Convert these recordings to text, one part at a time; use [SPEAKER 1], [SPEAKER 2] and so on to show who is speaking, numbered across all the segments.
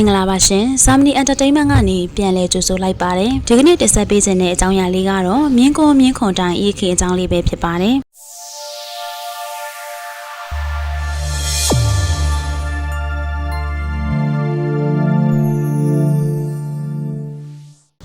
[SPEAKER 1] မင်္ဂလာပါရှင်။ Samni Entertainment ကနေပြန်လည်ကြိုဆိုလိုက်ပါတယ်။ဒီကနေ့တက်ဆက်ပေးခြင်းတဲ့အကြောင်းအရာလေးကတော့မြင်းကွန်တိုင်အေးခေအကြောင်းလေးပဲဖြစ်ပါတယ်။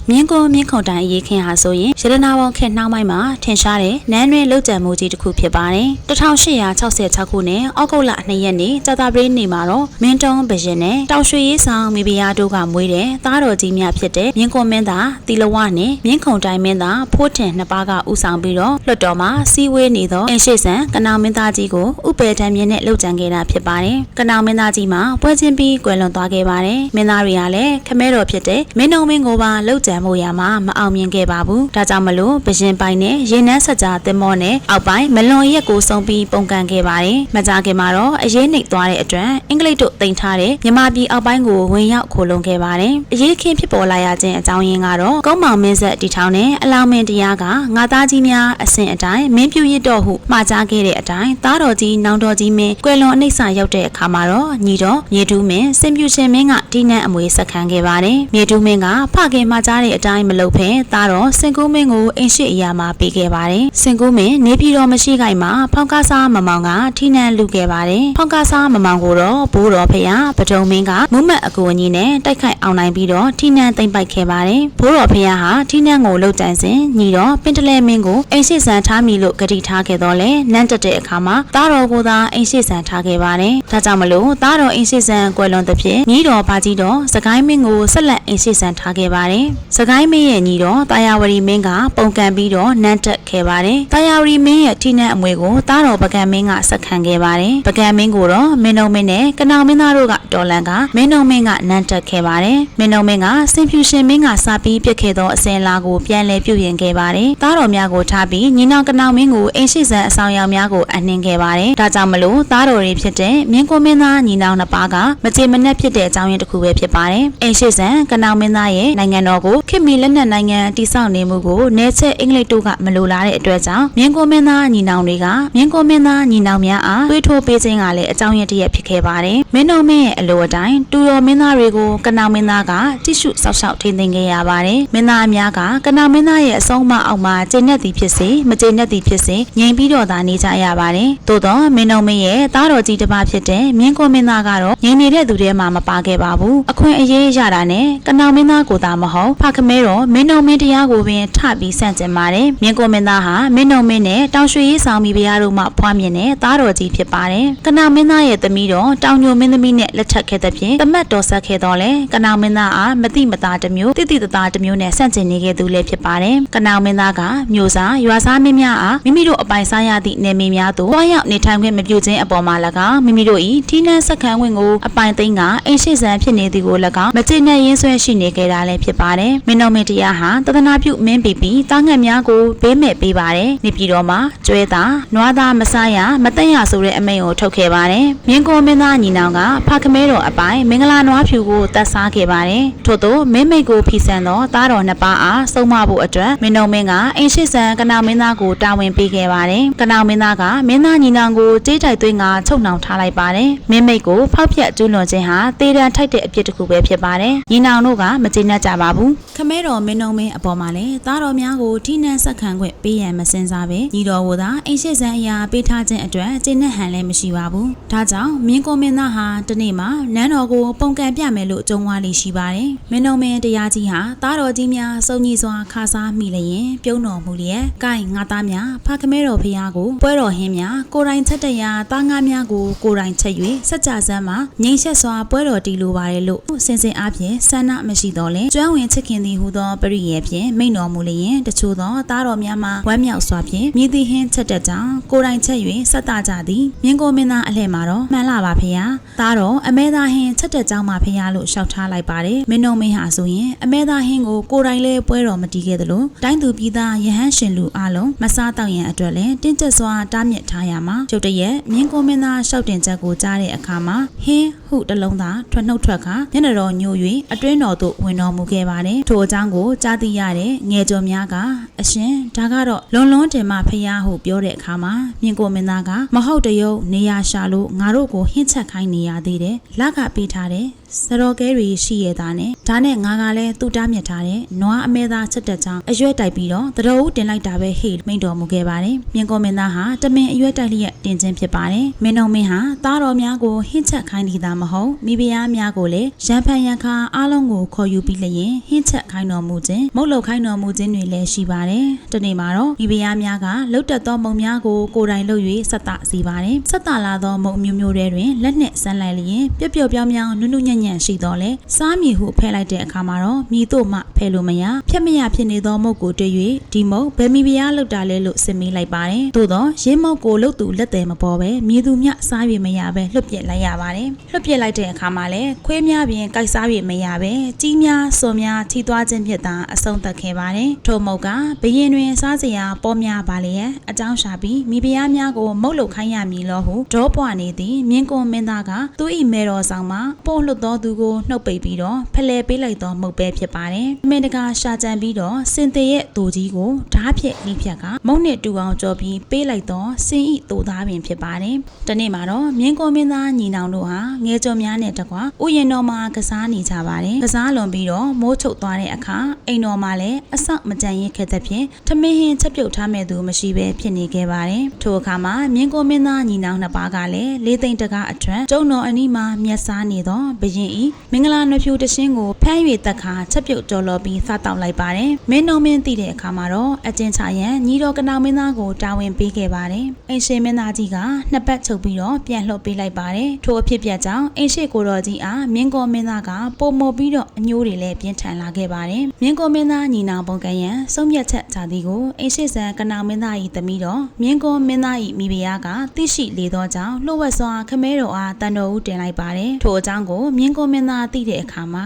[SPEAKER 1] မြင်းကွန်တိုင်အေးခေဟာဆိုရင်ရတနာပေါင်းခေနှောင်းပိုင်းမှာထင်ရှားတဲ့နန်းတွင်လောက်ကျန်မှုကြီးတစ်ခုဖြစ်ပါတယ်။1866ခုနှစ်ဩဂုတ်လ2ရက်နေ့ကြာသပတေးနေ့မှာတော့မင်းတုံးဘရင်နဲ့တောင်ရွှေရေးဆောင်မိဖုရားတို့ကမွေးတဲ့သားတော်ကြီးများဖြစ်တဲ့မြင်းကွန်မင်းသားတီလဝနဲ့မြင်းခုံတိုင်မင်းသားဖိုးထင်နှစ်ပါးကဦးဆောင်ပြီးတော့လွှတ်တော်မှာစီဝေးနေသောအင်ရှိဆန်ကနောင်မင်းသားကြီးကိုဥပယ်တံမြင့်နဲ့လှုပ်ကြံခဲ့တာဖြစ်ပါတယ်။ကနောင်မင်းသားကြီးမှာပွဲချင်းပြီးကွယ်လွန်သွားခဲ့ပါတယ်။မင်းသားတွေကလည်းခမဲတော်ဖြစ်တဲ့မင်းတုံးမင်းကိုပါလှုပ်ကြံမှုရမှာမအောင်မြင်ခဲ့ပါဘူး။ဒါကြောင့်မလို့ဘရင်ပိုင်နဲ့ရေနန်းဆက်ကြားတင်မောနဲ့အောက်ပိုင်းမလွန်ရက်ကိုစုံပြီးပုံကန်ခဲ့ပါတယ်။မကြခင်မှာတော့အရေးနှိပ်သွားတဲ့အတွက်အင်္ဂလိပ်တို့တင်ထားတဲ့မြန်မာပြည်အောက်ပိုင်းကိုဝင်ရောက်ခိုလုံခဲ့ပါတယ်။အရေးခင်းဖြစ်ပေါ်လာရခြင်းအကြောင်းရင်းကတော့ကုန်းမောင်မင်းဆက်တီထောင်နဲ့အလောင်းမင်းတရားကငါသားကြီးများအစဉ်အတိုင်းမင်းပြူရစ်တော်ဟုမှာကြားခဲ့တဲ့အတိုင်းသားတော်ကြီးနောင်တော်ကြီးမင်းကွယ်လွန်အနှိမ့်စာရောက်တဲ့အခါမှာတော့ညီတော်မြေတူးမင်းစင်ပြူရှင်မင်းကဒီနန်းအမွေဆက်ခံခဲ့ပါတယ်။မြေတူးမင်းကဖခင်မှာကြားတဲ့အတိုင်းမလုပ်ဖဲသားတော်စင်ကူးမင်းကိုအင်ရှိအရာမှာပေးခဲ့ပါတယ်။စင်ကူးမင်းနေပြည်တော်မရှိခိုင်မှာဖောက်ကားစားမမောင်ကထိနန်းလူခဲ့ပါတယ်။ဖောက်ကားစားမမောင်ကိုတော့ဘိုးတော်ဖျားပဒုံမင်းကမုမတ်အကူအညီနဲ့တိုက်ခိုက်အောင်နိုင်ပြီးတော့ထိနန်းသိမ့်ပိုက်ခဲ့ပါတယ်။ဘိုးတော်ဖျားဟာထိနန်းကိုလှုပ်ကြံစဉ်ညီတော်ပင်တလဲမင်းကိုအင်ရှိဆန်ထားမိလို့ဂတိထားခဲ့တော့လဲနန်းတက်တဲ့အခါမှာသားတော်ကိုသာအင်ရှိဆန်ထားခဲ့ပါတယ်။ဒါကြောင့်မလို့သားတော်အင်ရှိဆန်ကွယ်လွန်သဖြင့်ညီတော်ဘာကြီးတော်စကိုင်းမင်းကိုဆက်လက်အင်ရှိဆန်ထားခဲ့ပါတယ်။စကိုင်းမင်းရဲ့ညီတော်တာယာဝရီမင်းကပုံကန်ပြီးတော့နန်းတက်ခဲ့ပါတယ်။တာယာဝရီမင်းရဲ့ထိနန်းအမွေကိုသားတော်ပကံမင်းကဆက်ခံခဲ့ပါတယ်။ပကံမင်းကိုတော့မင်းုံမင်းနဲ့ကနောင်မင်းသားတို့ကတော်လန်ကမင်းုံမင်းကနန်းတက်ခဲ့ပါတယ်။မင်းုံမင်းကစင်ဖြူရှင်မင်းကစပြီးပြစ်ခဲ့သောအစဉ်လာကိုပြန်လည်ပြုပြင်ခဲ့ပါတယ်။သားတော်များကိုထားပြီးညီနောင်ကနောင်မင်းကိုအင်ရှိဆန်အဆောင်ရောင်များကိုအနှင်းခဲ့ပါတယ်။ဒါကြောင့်မလို့သားတော်တွေဖြစ်တဲ့မြင်းကွန်မင်းသားညီနောင်နှစ်ပါးကမကြေမနက်ဖြစ်တဲ့အကြောင်းရင်းတစ်ခုပဲဖြစ်ပါတယ်။အင်ရှိဆန်ကနောင်မင်းသားရဲ့နိုင်ငံတော်ကိုခေတ်မီလက်နက်နိုင်ငံတည်ဆောက်နေမှုကိုနေချက်အင်္ဂလိပ်တို့ကမလိုလားတဲ့အတွက်ကြောင့်မြင်းကွန်မင်းသားညီနောင်တွေကမြင်းကွန်မင်းသားညီနောင်များအားတွေးထိုးပေးခြင်းကလည်းအကြောင်းရင်းတစ်ရပ်ဖြစ်ခဲ့ပါတယ်။မင်းတော်မင်းရဲ့အလိုအတိုင်းတူတော်မင်းသားတွေကိုကနောင်မင်းသားကကြည့်ရှုစောင့်ရှောက်ထိန်းသိမ်းခဲ့ရပါတယ်။မင်းသားအများကကနောင်မင်းသားရဲ့အဆုံးအမအောက်မှာကျင့်တတ်သည်ဖြစ်စေမကျင့်တတ်သည်ဖြစ်စေငြိမ်ပြီးတော့သာနေကြရပါတယ်။သို့တော့မင်းတော်မင်းရဲ့သားတော်ကြီးတစ်ပါးဖြစ်တဲ့မြင်းကွန်မင်းသားကတော့ငြိမ်နေတဲ့သူတွေမှမပါခဲ့ပါဘူး။အခွင့်အရေးရတာနဲ့ကနောင်မင်းသားကိုသာမဟုတ်ဖခမဲတော်မင်းတော်မင်းတရားကိုပင်ထပြီးဆန့်ကျင်ပါတယ်။မြင်းကွန်မင်းသားဟာမင်းတော်မင်းနဲ့တောင်ရွှေရေးဆောင်မိဖုရားတို့မှဖွားမြင်တဲ့သားတော်ကြီးဖြစ်ပါတယ်။ကနောင်မင်းသားရဲ့သမီးတော်တောင်ညိုမင်းသမီးနဲ့လက်ထပ်ခဲ့တဲ့ဖြင့်တမတ်တော်ဆက်ခဲ့တော့လေကနောင်မင်းသားအားမတိမသားတစ်မျိုးတိတိတသားတစ်မျိုးနဲ့ဆန့်ကျင်နေခဲ့သူလည်းဖြစ်ပါတယ်။ကနောင်မင်းသားကမြို့စားရွာစားမင်းများအားမိမိတို့အပိုင်စားရသည့်နေမင်းများသို့တွားရောက်နေထိုင်ခွင့်မပြုခြင်းအပေါ်မှာ၎င်းမိမိတို့၏ထိနှန်းဆက်ခံခွင့်ကိုအပိုင်သိမ်းကအင်ရှိဆန်ဖြစ်နေသည်ကို၎င်းမကျေနပ်ရင်းဆွဲရှိနေခဲ့တာလည်းဖြစ်ပါတယ်။မင်းတော်မင်းတရားဟာတသနာပြုမင်းပီပီတားငှက်များကိုဘေးမဲ့ပေးပါတယ်။နေပြည်တော်မှာကျွဲသားနွားသားမစားရမတန့်ရဆိုတဲ့အမိန့်ကိုထုတ်ခဲ့ပါတယ်။မြင်းကွန်မင်းသားညီနောင်ကဖခမဲတော်အပိုင်မင်္ဂလာနွားဖြူကိုတတ်စားခဲ့ပါတယ်။ထို့သောမင်းမိတ်ကိုဖီဆန်သောသားတော်နှစ်ပါးအားဆုံးမဖို့အတွက်မင်းတော်မင်းကအင်ရှိဆန်ကနောင်မင်းသားကိုတာဝန်ပေးခဲ့ပါတယ်။ကနောင်မင်းသားကမင်းသားညီနောင်ကိုကြေးတိုက်သွင်းကချုပ်နှောင်ထားလိုက်ပါတယ်။မင်းမိတ်ကိုဖောက်ဖျက်ကျူးလွန်ခြင်းဟာတေတံထိုက်တဲ့အဖြစ်တစ်ခုပဲဖြစ်ပါတယ်။ညီနောင်တို့ကမကျေနပ်ကြပါဘူး။ခမဲတော်မင်းတော်မင်းအပေါ်မှာလည်းသားတော်များကိုထိနှန်းဆက်ခံခွင့်ပေးရန်မစင်စားပဲညီတော်ကိုသာအင်ရှိဆန်အရာပေးထားခြင်းအတွက်ကျေနပ်ဟန်လည်းမရှိပါဘူး။ဒါကြောင့်မြင်းကွန်မင်းသားဟာတနေ့မှာနန်းတော်ကိုပုံကန်ပြမယ်လို့ကြုံဝါလိရှိပါတယ်။မင်းတော်မင်းတရားကြီးဟာသားတော်ကြီးများစုံညီစွာခါစားမိလျင်ပြုံးတော်မူလျက်ကိုင်ငါသားများဖခမဲတော်ဖျားကိုပွဲတော်ဟင်းများကိုယ်တိုင်ချက်တရာသားငါးများကိုကိုယ်တိုင်ချက်၍စัจ जा စမ်းမှာငြိမ်ဆက်စွာပွဲတော်တီလိုပါတယ်လို့စင်စင်အားဖြင့်ဆန္ဒမရှိတော့လဲကျွမ်းဝင်ချစ်ခင်သည်ဟူသောပရိယေဖြင့်မိန့်တော်မူလျင်တချို့သောသားတော်များမှာဝမ်းမြောက်စွာဖြင့်မြည်သည်ဟင်းချက်တဲ့ကြောင့်ကိုယ်တိုင်ချက်၍ဆက်တာကြသည်မြင်းကိုမင်းသားအလှဲ့မှာတော့မှန်လာပါဖေဟာသားတော်အမဲသားဟင်းချက်တဲ့ကြောင့်မှာဖေဟာလို့ရှောက်ထားလိုက်ပါတယ်မင်းတော်မင်းဟာဆိုရင်အမဲသားဟင်းကိုကိုယ်တိုင်လဲပွဲတော်မတီးခဲ့သလိုတိုင်းသူပြည်သားယဟန်ရှင်လူအလုံးမစားတော့ရန်အတွက်လဲတင်းကျပ်စွာတားမြစ်ထားရမှာကျုပ်တရက်မြင်းကိုမင်းသားရှောက်တင်ချက်ကိုကြားတဲ့အခါမှာဟင်းဟုတလုံးသာထွက်နှုတ်ထွက်ခါမျက်နှာတော်ညို၍အတွင်းတော်သို့ဝင်တော်မူခဲ့ပါတယ်ထိုအကြောင်းကိုကြားသိရတဲ့ငယ်ကျော်များကအရှင်ဒါကတော့လွန်လွန်းတင်မှဖျားဟုပြောတဲ့အခါမှာမြင်းကိုမင်းသားကမဟုတ်တရုပ်နေရာရှာလို့ငါတို့ကိုဟင်းချက်ခိုင်းနေရသေးတယ်လကပေးထားတဲ့ စရောကဲတွေရှိရတာနဲ့ဒါနဲ့ငါကလည်းသူ့တားမြစ်ထားတဲ့နွားအမဲသားချက်တက်ကြောင်းအရွက်တိုက်ပြီးတော့တတော်ဦးတင်လိုက်တာပဲဟေ့မိန့်တော်မူခဲ့ပါတယ်မြင်းကွန်မင်းသားဟာတမင်အရွက်တိုက်လျက်တင်ခြင်းဖြစ်ပါတယ်မင်းတော်မင်းဟာသားတော်များကိုဟင်းချက်ခိုင်းနေတာမဟုတ်မိဖုရားများကိုလည်းရန်ဖန်ရန်ခါအားလုံးကိုခေါ်ယူပြီးလျင်ဟင်းချက်ခိုင်းတော်မူခြင်းမုတ်လုခိုင်းတော်မူခြင်းတွေလည်းရှိပါတယ်တနေ့မှာတော့မိဖုရားများကလှုပ်တက်သောမုံများကိုကိုယ်တိုင်လှုပ်၍ဆက်တစီပါတယ်ဆက်တလာသောမုံမျိုးမျိုးတွေတွင်လက်နှင့်ဆန်းလိုက်လျင်ပျော့ပျော့ပြောင်းပြောင်းနုနုညံ့ညံ့ရှိတော့လေစားမြေဟုဖဲလိုက်တဲ့အခါမှာတော့မြည်တို့မှဖဲလို့မရဖြက်မရဖြစ်နေသောမုတ်ကိုတွေ့၍ဒီမုတ်ဘယ်မိဖုရားလှုပ်တာလဲလို့စစ်မေးလိုက်ပါတယ်သို့တော့ရင်းမုတ်ကိုလှုပ်သူလက်တယ်မပေါ်ပဲမြည်သူမြစား၍မရပဲလွတ်ပြစ်လိုက်ရပါတယ်လွတ်ပြစ်လိုက်တဲ့အခါမှာလည်းခွေးများပြင်ကြိုက်စား၍မရပဲကြီးများစော်များထိသွားခြင်းဖြစ်တာအဆုံးသတ်ခဲ့ပါတယ်ထိုမုတ်ကဘရင်တွင်စားစရာပေါ်များပါလေရဲ့အကြောင်းရှာပြီးမိဖုရားများကိုမုတ်လုခိုင်းရမည်လို့ဟုဒေါပွားနေသည်မြင်းကွန်မင်းသားကသူ၏မေတော်ဆောင်မှာပို့လွတ်သောသူကိုနှုတ်ပိတ်ပြီးတော့ဖလဲပေးလိုက်သောမုတ်ပဲဖြစ်ပါတယ်အမေတကာရှာကြံပြီးတော့စင်သေးရဲ့သူကြီးကိုဓားဖြက်လိဖြက်ကမုတ်နဲ့တူအောင်ကြော်ပြီးပေးလိုက်သောစင်ဤသူသားပင်ဖြစ်ပါတယ်တနေ့မှာတော့မြင်းကွန်မင်းသားညီနောင်တို့ဟာငယ်ကျော်များနဲ့တကွဥယျာဉ်တော်မှာကစားနေကြပါတယ်ကစားလွန်ပြီးတော့မိုးချုပ်သွားတဲ့အခါအိမ်တော်မှာလည်းအဆောက်မကြံရင်ခဲ့တဲ့ဖြင့်ထမင်းဟင်းချက်ပြုတ်ထားမဲ့သူမရှိပဲဖြစ်နေခဲ့ပါတယ်ထိုအခါမှာမြင်းကွန်မင်းသားညီနောင်နှစ်ပါးကလည်းလေးသိန်းတကားအထွတ်ကျုံတော်အနီးမှာမျက်စားနေသောဘရင်ဤမင်္ဂလာနှဖြူတရှင်းကိုဖမ်း၍တက်ခါချက်ပြုတ်ကြော်လော်ပြီးစားတောက်လိုက်ပါတယ်မင်းတော်မင်းသိတဲ့အခါမှာတော့အကျဉ်းချရန်ညီတော်ကနောင်မင်းသားကိုတာဝန်ပေးခဲ့ပါတယ်အိမ်ရှိမင်းသားကြီးကနှစ်ပတ်ချုပ်ပြီးတော့ပြန်လှုပ်ပေးလိုက်ပါတယ်ထိုအဖြစ်ပြကြောင့်အိမ်ရှိကိုတော်ကြီးအားမြင်းကောမင်းသားကပုံမပြီးတော့အညိုးတွေလည်းပြင်းထန်လာခဲ့ပါတယ်မြင်းကောမင်းသားညီနောင်ပုံကရန်ဆုံးဖြတ်ချက်ချသည်ကိုအိမ်ရှိဆန်ကနောင်မင်းသား၏သမီးတော်မြင်းကောမင်းသား၏မိဖုရားကသိရှိလေသောကြောင့်လှုပ်ဝက်စွာခမဲတော်အားတန်တော်ဦးတင်လိုက်ပါတယ်ထိုအကြောင်းကိုမြင်းကောမင်းသားသိတဲ့အခါမှာ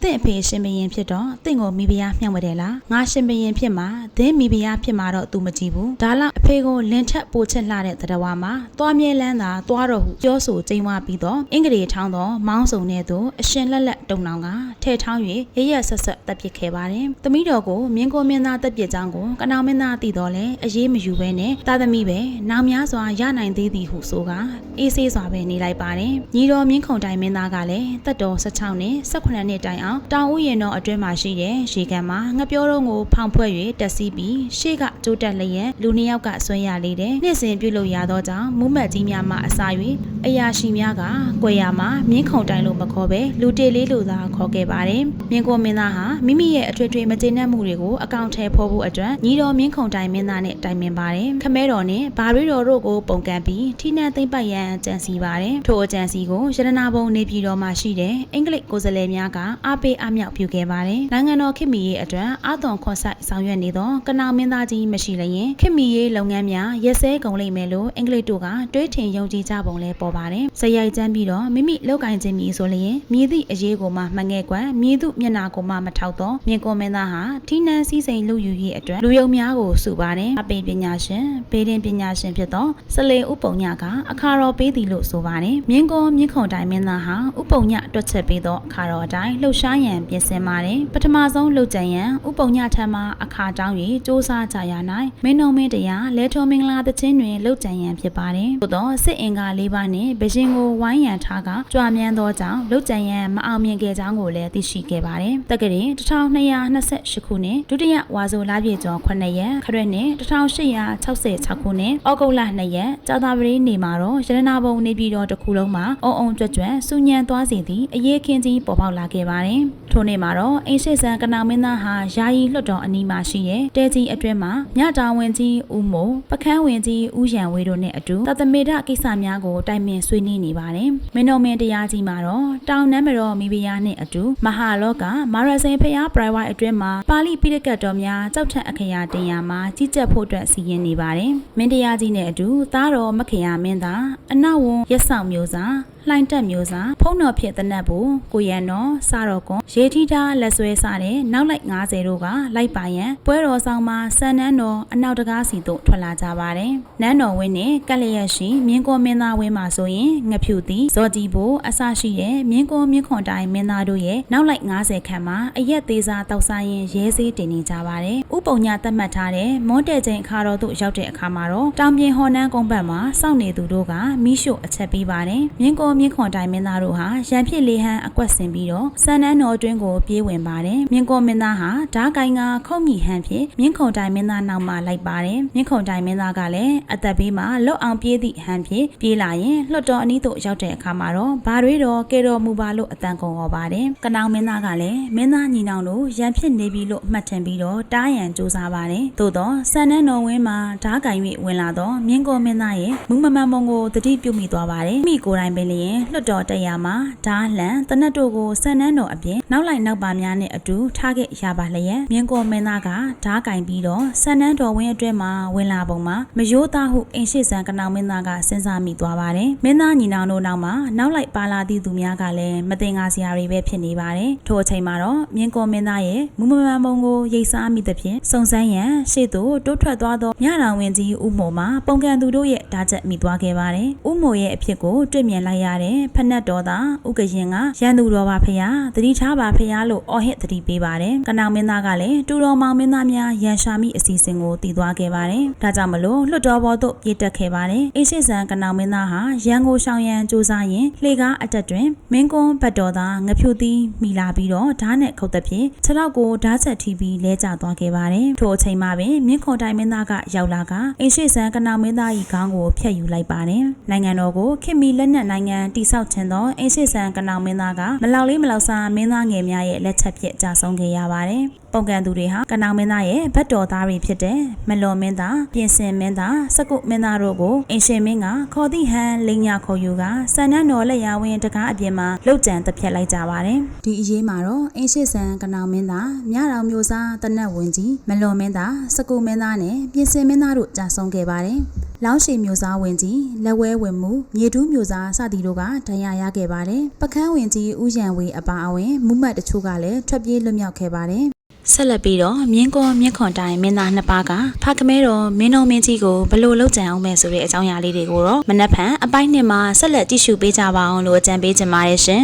[SPEAKER 1] တင့်အဖေရှင်ဘရင်ဖြစ်တော့တင့်ကိုမိဖုရားမြှောက်မတယ်လားငါရှင်ဘရင်ဖြစ်မှာသင်မိဖုရားဖြစ်မှာတော့ तू မကြည့်ဘူးဒါလောက်အဖေကိုလင်ထက်ပိုချက်လှတဲ့တတော်မှာသွားမြဲလန်းသာသွားတော့ဟုပြောဆိုကျိန်းဝါပြီးတော့အင်္ဂလိပ်ထောင်းတော့မောင်းစုံနဲ့သူအရှင်လက်လက်တုံနောင်ကထဲထောင်း၍ရရဆက်ဆက်တပ်ပစ်ခဲ့ပါတယ်သမီးတော်ကိုမြင်းကိုမင်းသားတပ်ပစ်ကြောင်းကိုကနောင်မင်းသားသိတော့လဲအေးမယူပဲနဲ့တာသမီးပဲနောင်များစွာရနိုင်သေးသည်ဟုဆိုကအေးဆေးစွာပဲနေလိုက်ပါတယ်ညီတော်မြင်းခုံတိုင်မင်းသားကလည်းတက်တော်16နဲ့18နှစ်တိုင်အောင်တောင်ဥယျာဉ်တော်အတွင်းမှာရှိတဲ့ရေကန်မှာငပြောတော်ကိုဖောင်ဖွဲ့၍တက်စီးပြီးရှေ့ကကျိုးတက်လျက်လူနှစ်ယောက်ကဆွဲရလေတယ်နှစ်စဉ်ပြုလုပ်ရသောကြောင့်မူးမတ်ကြီးများမှအစာ၍အရာရှိများကကွယ်ရမှာမြင်းခုံတိုင်လို့မခေါ်ပဲလူတေလေးလိုသာခေါ်ခဲ့ပါတယ်မြင်းကိုမင်းသားဟာမိမိရဲ့အထွေထွေမကျေနပ်မှုတွေကိုအကောင့်ထဲဖော်ဖို့အတွက်ညီတော်မြင်းခုံတိုင်မင်းသားနဲ့တိုင်ပင်ပါတယ်ခမဲတော်နဲ့ဘာရီတော်တို့ကိုပုံကန်ပြီးထိနှံသိမ့်ပတ်ရန်ကြံစီပါတယ်ထိုအကြံစီကိုရတနာဘုံနေပြည်တော်မှာရှိတဲ့အင်္ဂလိပ်ကိုယ်စားလှယ်များကအားပေးအားမြောက်ပြုခဲ့ပါတယ်နိုင်ငံတော်ခေတ်မီရေးအတွက်အာသွန်ခွန်ဆိုင်ဆောင်ရွက်နေသောကနောင်မင်းသားကြီးမရှိလျင်ခေတ်မီရေးလုပ်ငန်းများရက်စဲကုန်လိမ့်မယ်လို့အင်္ဂလိပ်တို့ကတွေးထင်ယုံကြည်ကြပုံလဲပေါ်ပါတယ်ဇယိုက်ကျမ်းပြီးတော့မိမိလောက်ကင်ခြင်းမီဆိုလျင်မြည်သည့်အရေးကိုမှမငဲ့ကွယ်မြည်သူမျက်နာကိုမှမထောက်တော့မြင်ကွန်မင်းသားဟာထိနှံစည်းစိမ်လူယူရေးအတွက်လူယုံများကိုစုပါတယ်အပေပညာရှင်ဘေးရင်ပညာရှင်ဖြစ်သောစလေဥပုံညကအခါတော်ပေးသည်လို့ဆိုပါတယ်မြင်းကွန်မြင်းခုံတိုင်မင်းသားဟာဥပုံညတွက်ချက်ပေးသောအခါတော်အတိုင်းလှုပ်ရှားရန်ပြင်ဆင်ပါတယ်ပထမဆုံးလှုပ်ကြံရန်ဥပုံညထံမှအခါတောင်း၍စ조사ကြရ၌မင်းတော်မင်းတရားလဲထောမင်္ဂလာသချင်းတွင်လှုပ်ကြံရန်ဖြစ်ပါတယ်သို့သောစစ်အင်္ဂါ၄ပါးနှင့်ဘရှင်ကိုဝိုင်းရန်ထားကကြွမြန်းသောကြောင့်လှုပ်ကြံရန်မအောင်မြင်ခဲ့ကြောင်းကိုလည်းသိရှိခဲ့ပါတယ်တက္ကရာ1228ခုနှစ်ဒုတိယဝါဆိုလပြည့်ကျော်9ရက်ခရစ်နှစ်1866ခုနှစ်ဩဂုတ်လ2ရက်ကြာသပတေးနေ့မှာတော့ရတနာဘုံနေပြည်တော်တစ်ခုလုံးမှာအုံအုံကြွကြွစူညံသွားစေသည့်အရေးခင်းကြီးပေါ်ပေါက်လာခဲ့ပါတယ်ထိုနေ့မှာတော့အိမ်ရှိဆန်ကနောင်မင်းသားဟာယာယီလွှတ်တော်အနီးမှာရှိတဲ့တဲကြီးအတွင်းမှာညတာဝန်ကြီးဦးမိုးပခန်းဝင်ကြီးဦးရန်ဝေတို့နဲ့အတူသတ္တမေဒကိစ္စများကိုတိုင်ပင်ဆွေးနွေးနေပါတယ်မင်းတော်မင်းတရားကြီးမှာတော့တောင်နမ်းမတော်မိဖုရားနဲ့အတူမဟာလောကမာရစိန်ဖျားပရိုင်ဝိုင်အတွင်းမှာပါဠိပိဋကတ်တော်များကြောက်ထက်အခရာတင်ရာမှာကြီးကြပ်ဖို့အတွက်စီရင်နေပါတယ်မင်းတရားကြီးနဲ့အတူသားတော်မခရာမင်းသားအနောက်ဝန်ရက်ဆောင်မျိုးစားလှိုင်းတက်မျိုးစားဖုံးတော်ဖြစ်တဲ့နတ်ဘူးကိုရန်တော်စားတော်ကွန်ရေထီတာလက်ဆွဲစားတဲ့နောက်လိုက်90တို့ကလိုက်ပါရန်ပွဲတော်ဆောင်မှာစံနန်းတော်အနောက်တကားစီတို့ထွက်လာကြပါတယ်နန်းတော်ဝင်းနဲ့ကက်လျက်ရှိမြင်းကောမင်းသားဝင်းမှာဆိုရင်ငဖြူသည်ဇော်ကြည်ဘိုးအစရှိတဲ့မြင်းကောမြင်းခွန်တိုင်မင်းသားတို့ရဲ့နောက်လိုက်90ခန့်မှာအရက်သေးစားတောက်စားရင်ရဲဆေးတင်နေကြပါတယ်ဥပုံညသတ်မှတ်ထားတဲ့မွန်းတဲ့ချိန်အခါတော်တို့ရောက်တဲ့အခါမှာတော့တောင်ပြင်ဟော်နန်းကုန်းဘက်မှာစောင့်နေသူတို့ကမိရှို့အချက်ပေးပါတယ်မြင်းကော မြင့်ခွန်တိုင်မင်းသားတို့ဟာရန်ဖြစ်လေးဟန်အကွက်ဆင်ပြီးတော့စံနန်းတော်အတွင်းကိုပြေးဝင်ပါတယ်မြင့်ကောမင်းသားဟာဓာကိုင်ကခုတ်မိဟန်ဖြစ်မြင့်ခွန်တိုင်မင်းသားနောက်မှလိုက်ပါတယ်မြင့်ခွန်တိုင်မင်းသားကလည်းအသက်ဘေးမှာလွတ်အောင်ပြေးသည့်ဟန်ဖြစ်ပြေးလာရင်လွတ်တော်အနီးသို့ရောက်တဲ့အခါမှာတော့ဘာတွေတော့ကဲတော်မူပါလို့အတန်ကုန်ဟောပါတယ်ကနောင်မင်းသားကလည်းမင်းသားညီနောင်တို့ရန်ဖြစ်နေပြီလို့မှတ်ထင်ပြီးတော့တားရန်ကြိုးစားပါတယ်သို့တော့စံနန်းတော်ဝင်းမှာဓာကိုင်၍ဝင်လာတော့မြင့်ကောမင်းသားရဲ့မူမမှန်ပုံကိုတတိပြုမိသွားပါတယ်မိကိုယ်တိုင်ပင်လျင်လွတ်တော်တရားမှာဓာလှန်တနတ်တို့ကိုစံနန်းတော်အပြင်နောက်လိုက်နောက်ပါများနဲ့အတူထားခဲ့ရပါလျက်မြင်းကောမင်းသားကဓာကင်ပြီးတော့စံနန်းတော်ဝင်းအတွင်းမှာဝင်လာပုံမှာမယိုးသားဟုအိမ်ရှိဆန်ကနောင်မင်းသားကစဉ်းစားမိသွားပါတယ်မင်းသားညီနောင်တို့နောက်မှာနောက်လိုက်ပါလာသည့်သူများကလည်းမတင်ငါစရာတွေပဲဖြစ်နေပါတယ်ထိုအချိန်မှာတော့မြင်းကောမင်းသားရဲ့မူမမှန်ပုံကိုရိတ်စားမိသဖြင့်စုံစမ်းရန်ရှေ့သို့တိုးထွက်သွားသောညတော်ဝင်ကြီးဦးမိုမှာပုံကန်သူတို့ရဲ့ဓာချက်မိသွားခဲ့ပါတယ်ဦးမိုရဲ့အဖြစ်ကိုတွေ့မြင်လိုက်ရတဲ့ဖက်နှက်တော်သားဥကရင်ကရန်သူတော်ပါဖရာသတိထားပါဖရာလို့အော်ဟစ်သတိပေးပါတယ်ကနောင်မင်းသားကလည်းတူတော်မောင်မင်းသားများရန်ရှာမိအစီအစဉ်ကိုတည်သွားခဲ့ပါတယ်ဒါကြောင့်မလို့လွတ်တော်ဘော်သို့ပြေးတက်ခဲ့ပါတယ်အိရှိဆန်ကနောင်မင်းသားဟာရန်ကိုရှောင်ရန်ကြိုးစားရင်လှေကားအတက်တွင်မင်းကွန်းဘတ်တော်သားငဖြူသီးမိလာပြီးတော့ဓာတ်နဲ့ခုတ်တဲ့ဖြင့်ခြေထောက်ကိုဓာတ်ဆက်ထီပြီးလဲကျသွားခဲ့ပါတယ်ထိုအချိန်မှာပင်မြင့်ခွန်တိုင်မင်းသားကရောက်လာကအိရှိဆန်ကနောင်မင်းသား၏ခေါင်းကိုဖျက်ယူလိုက်ပါတယ်နိုင်ငံတော်ကိုခင်မီလက်နက်နိုင်ငံတိဆောက်ခြင်းသောအိရှိဆန်ကနောင်မင်းသားကမလောက်လေးမလောက်စားမင်းသားငယ်များရဲ့လက်ချက်ဖြင့်ကြာဆုံးခဲ့ရပါတယ်ပုံကန်သူတွေဟာကနောင်မင်းသားရဲ့ဘတ်တော်သားတွေဖြစ်တဲ့မလော်မင်းသားပြင်စင်မင်းသားစကုမင်းသားတို့ကိုအင်ရှင်မင်းကခေါ်သည့်ဟန်လိန်ညာခေါ်ယူကစံနန်းတော်လက်ရဝင်းတကားအပြင်မှာလှုပ်ကြံတစ်ဖြတ်လိုက်ကြပါတယ်ဒီအရေးမှာတော့အင်ရှိဆန်ကနောင်မင်းသားမြတော်မျိုးစားတနတ်ဝင်ကြီးမလော်မင်းသားစကုမင်းသားနဲ့ပြင်စင်မင်းသားတို့ကြာဆုံးခဲ့ပါတယ်လောင်းရှည်မျိုးစားဝင်ကြီးလက်ဝဲဝင်မှုမြေတူးမျိုးစားစသည်တို့ကဒဏ်ရာရခဲ့ပါတယ်ပကန်းဝင်ကြီးဥယံဝေအပါအဝင်မူမှတ်တချို့ကလည်းထွက်ပြေးလွတ်မြောက်ခဲ့ပါတယ်ဆက်လက်ပြီးတော့မြင်းကောမြင့်ခွန်တိုင်မင်းသားနှစ်ပါးကဖခမဲတော်မင်းတော်မင်းကြီးကိုဘလို့လောက်ကြံအောင်မဲ့ဆိုတဲ့အကြောင်းအရာလေးတွေကိုတော့မနက်ဖြန်အပိုင်းနှစ်မှာဆက်လက်ကြည့်ရှုပေးကြပါအောင်လို့အကြံပေးချင်ပါတယ်ရှင်